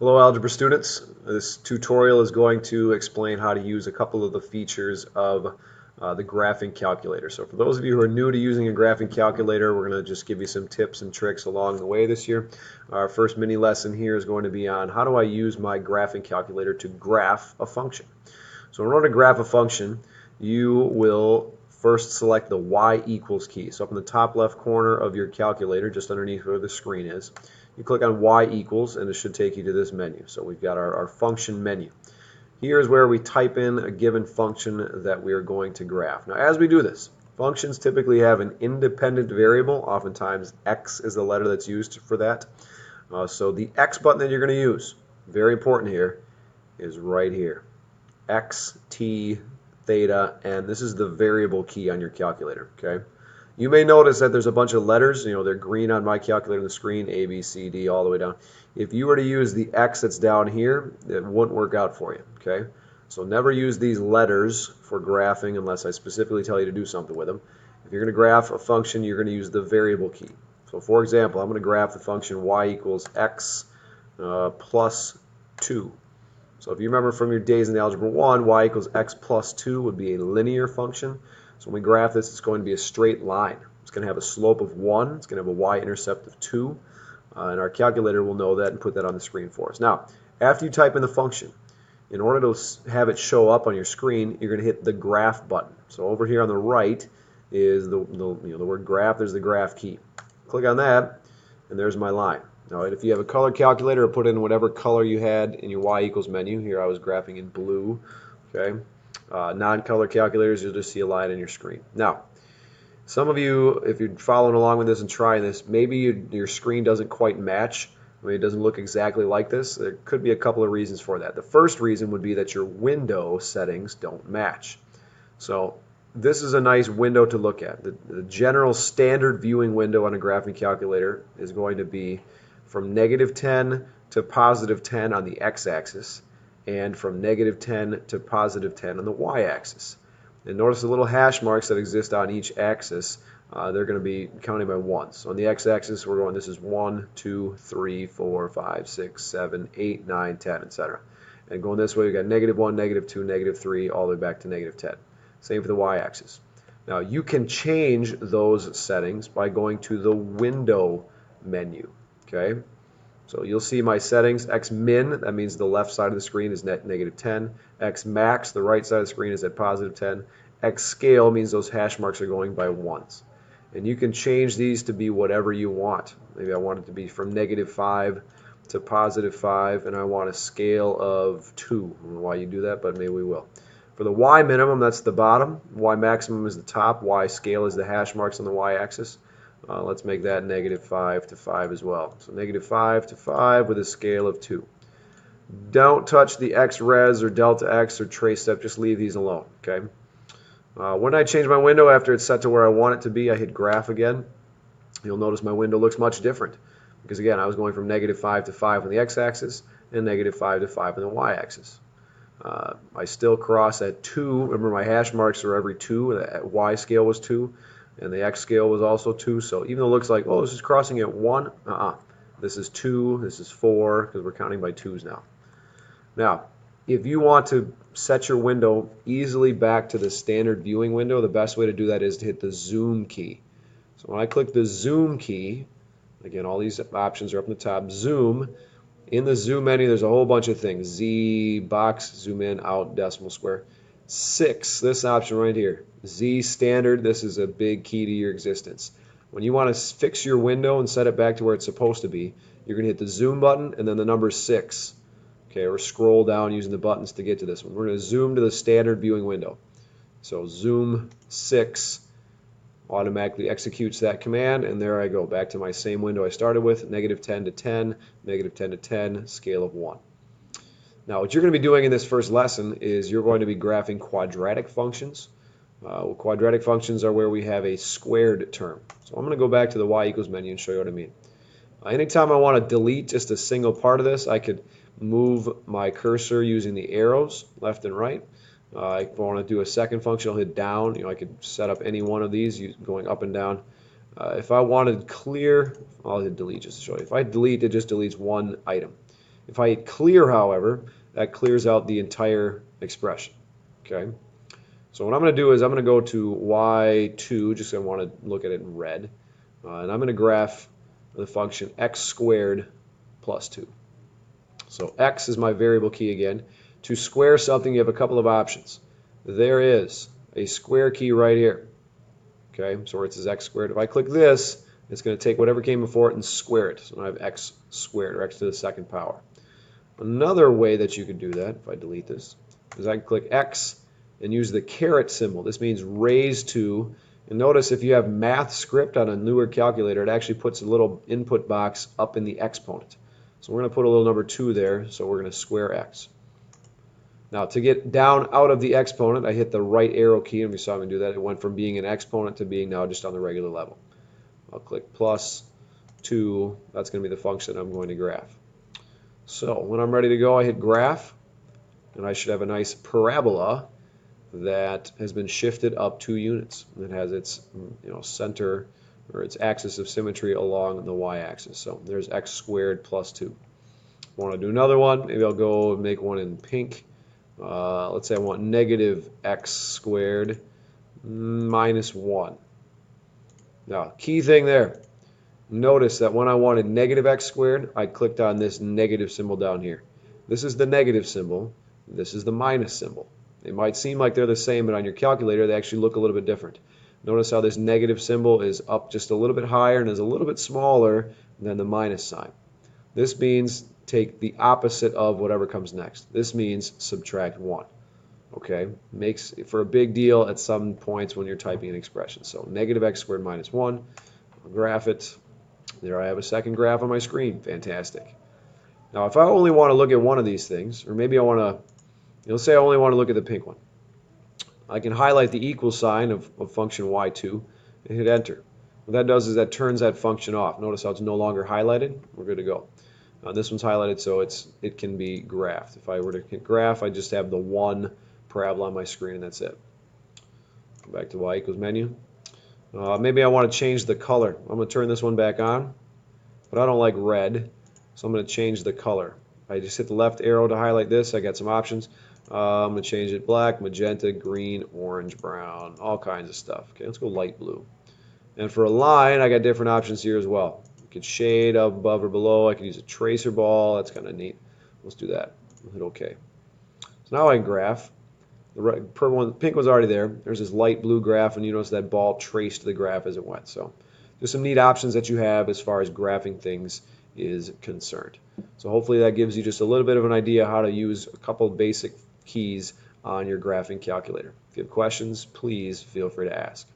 Hello algebra students. This tutorial is going to explain how to use a couple of the features of the graphing calculator. So for those of you who are new to using a graphing calculator, we're going to just give you some tips and tricks along the way this year. Our first mini lesson here is going to be on how do I use my graphing calculator to graph a function. So in order to graph a function, you will first select the y equals key. So up in the top left corner of your calculator, just underneath where the screen is, you click on y equals and it should take you to this menu. So we've got our function menu. Here's where we type in a given function that we are going to graph. Now as we do this, functions typically have an independent variable. Oftentimes x is the letter that's used for that. So the x button that you're going to use, very important here, is right here. X, T, theta, and this is the variable key on your calculator. Okay. You may notice that there's a bunch of letters, they're green on my calculator on the screen, A, B, C, D, all the way down. If you were to use the X that's down here, it wouldn't work out for you, okay? So never use these letters for graphing unless I specifically tell you to do something with them. If you're going to graph a function, you're going to use the variable key. So for example, I'm going to graph the function y equals x plus 2. So if you remember from your days in Algebra 1, y equals x plus 2 would be a linear function. So when we graph this, it's going to be a straight line. It's going to have a slope of 1. It's going to have a y-intercept of 2. And our calculator will know that and put that on the screen for us. Now, after you type in the function, in order to have it show up on your screen, you're going to hit the graph button. So over here on the right is the word graph. There's the graph key. Click on that, and there's my line. Now, if you have a color calculator, put in whatever color you had in your y equals menu. Here I was graphing in blue. Okay. Non-color calculators, you'll just see a line on your screen. Now, some of you, if you're following along with this and trying this, maybe your screen doesn't quite match. I mean, it doesn't look exactly like this. There could be a couple of reasons for that. The first reason would be that your window settings don't match. So this is a nice window to look at. The general standard viewing window on a graphing calculator is going to be from -10 to +10 on the x-axis, and from -10 to +10 on the y-axis. And notice the little hash marks that exist on each axis. They're going to be counting by ones. So on the x-axis, we're going, this is 1, 2, 3, 4, 5, 6, 7, 8, 9, 10, etc. And going this way, we've got -1, -2, -3, all the way back to -10. Same for the y-axis. Now, you can change those settings by going to the window menu. Okay? So you'll see my settings, X min, that means the left side of the screen is -10. X max, the right side of the screen is at +10. X scale means those hash marks are going by ones. And you can change these to be whatever you want. Maybe I want it to be from -5 to +5, and I want a scale of 2. I don't know why you do that, but maybe we will. For the Y minimum, that's the bottom. Y maximum is the top. Y scale is the hash marks on the Y-axis. Let's make that -5 to 5 as well. So -5 to 5 with a scale of 2. Don't touch the X res or delta X or trace step. Just leave these alone. Okay. When I change my window after it's set to where I want it to be, I hit graph again. You'll notice my window looks much different because again I was going from -5 to 5 on the X-axis and -5 to 5 on the Y-axis. I still cross at 2. Remember my hash marks are every 2. The Y scale was 2. And the X scale was also 2, so even though it looks like, oh, this is crossing at 1, this is 2, this is 4, because we're counting by 2s now. Now, if you want to set your window easily back to the standard viewing window, the best way to do that is to hit the zoom key. So when I click the zoom key, again, all these options are up in the top, zoom. In the zoom menu, there's a whole bunch of things, Z, box, zoom in, out, decimal, square. 6, this option right here, Z standard, this is a big key to your existence. When you want to fix your window and set it back to where it's supposed to be, you're going to hit the zoom button and then the number 6. Okay, or scroll down using the buttons to get to this one. We're going to zoom to the standard viewing window. So zoom 6 automatically executes that command, and there I go, back to my same window I started with, -10 to 10, -10 to 10, scale of 1. Now, what you're going to be doing in this first lesson is you're going to be graphing quadratic functions. Quadratic functions are where we have a squared term. So I'm going to go back to the y equals menu and show you what I mean. Anytime I want to delete just a single part of this, I could move my cursor using the arrows left and right. If I want to do a second function, I'll hit down. I could set up any one of these going up and down. If I wanted clear, I'll hit delete just to show you. If I delete, it just deletes one item. If I hit clear, however, that clears out the entire expression. Okay. So what I'm going to do is I'm going to go to y2, just because I want to look at it in red, and I'm going to graph the function x squared plus 2. So x is my variable key again. To square something, you have a couple of options. There is a square key right here. Okay, so where it says x squared. If I click this, it's going to take whatever came before it and square it. So I have x squared, or x to the second power. Another way that you could do that, if I delete this, is I can click x and use the caret symbol. This means raised to. And notice if you have math script on a newer calculator, it actually puts a little input box up in the exponent. So we're going to put a little number 2 there, so we're going to square x. Now to get down out of the exponent, I hit the right arrow key, and we saw me do that. It went from being an exponent to being now just on the regular level. I'll click plus 2. That's going to be the function I'm going to graph. So when I'm ready to go, I hit graph, and I should have a nice parabola that has been shifted up 2 units. It has its center, or its axis of symmetry along the y-axis. So there's x squared plus 2. I want to do another one. Maybe I'll go and make one in pink. Let's say I want negative x squared minus 1. Now, key thing there. Notice that when I wanted negative x squared, I clicked on this negative symbol down here. This is the negative symbol. This is the minus symbol. They might seem like they're the same, but on your calculator, they actually look a little bit different. Notice how this negative symbol is up just a little bit higher and is a little bit smaller than the minus sign. This means take the opposite of whatever comes next. This means subtract 1. Okay, makes for a big deal at some points when you're typing an expression. So negative x squared minus 1. I'll graph it. There I have a second graph on my screen. Fantastic. Now if I only want to look at one of these things, or maybe I want to, let's say I only want to look at the pink one, I can highlight the equal sign of function y2 and hit enter. What that does is that turns that function off. Notice how it's no longer highlighted. We're good to go. This one's highlighted so it can be graphed. If I were to hit graph, I just have the one parabola on my screen and that's it. Go back to y equals menu. Maybe I want to change the color. I'm going to turn this one back on, but I don't like red, so I'm going to change the color. I just hit the left arrow to highlight this. I got some options. I'm going to change it black, magenta, green, orange, brown, all kinds of stuff. Okay, let's go light blue. And for a line, I got different options here as well. You could shade above or below. I could use a tracer ball. That's kind of neat. Let's do that. We'll hit OK. So now I can graph. The purple one, pink one's already there. There's this light blue graph, and you notice that ball traced the graph as it went. So there's some neat options that you have as far as graphing things is concerned. So hopefully that gives you just a little bit of an idea how to use a couple of basic keys on your graphing calculator. If you have questions, please feel free to ask.